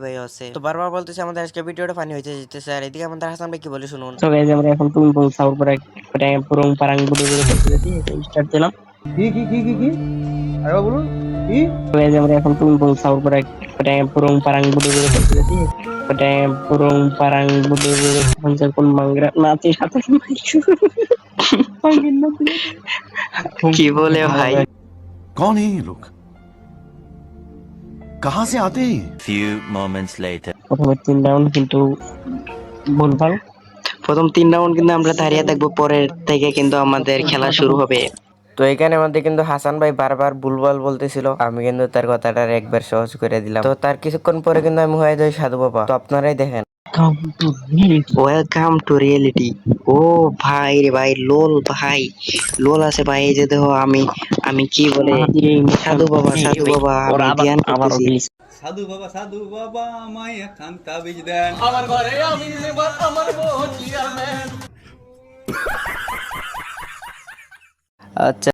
ভাই আছে, তো বারবার বলতেছে আমাদের আজকে ভিডিওটা ফানি হইতে যেতেছে, আর এদিকে আমাদের হাসান ভাই কি বলে শুনুন। তো গাইজ আমরা এখন তুমি বল সাউর পরে একটা পুরো পারাং বুড়ো বুড়ো করতেছি, এটা স্টার্ট দিলাম। কি আরেবা বলুন কি তো গাইজ আমরা এখন তুমি বল সাউর পরে একটা পুরো পারাং বুড়ো বুড়ো করতেছি, ওটা পুরো পারাং বুড়ো বুড়ো পঞ্চাশ কোন মাংরা নাচে সাথে কি বলে ভাই? कौन है ये लोग? कहां से आते हैं? Few moments later. প্রথমে 3 রাউন্ড কিন্তু ভুলভাল। প্রথম 3 রাউন্ড কিন্তু আমরা দাঁড়িয়ে দেখবো, পরের থেকে কিন্তু আমাদের খেলা শুরু হবে। তো এখানে মধ্যে কিন্তু হাসান ভাই বারবার ভুলভাল বলতেছিল, আমি কিন্তু তার কথাটা একবার সহজ করে দিলাম। তো তার কিছুক্ষণ পরে কিন্তু আমি হয়ে যাই সাধু বাবা। তো আপনারাই দেখেন। Welcome to reality. ও ভাই রে ভাই, লোল ভাই, লোল আছে ভাই। এই যে দেখো আমি আমি কি বলে সাধু বাবা আমি ধ্যান করতেছি। সাধু বাবা আমায় একখান তাবিজ দেন আমার ঘরে আমি আমার বউ চেয়ারম্যান। আচ্ছা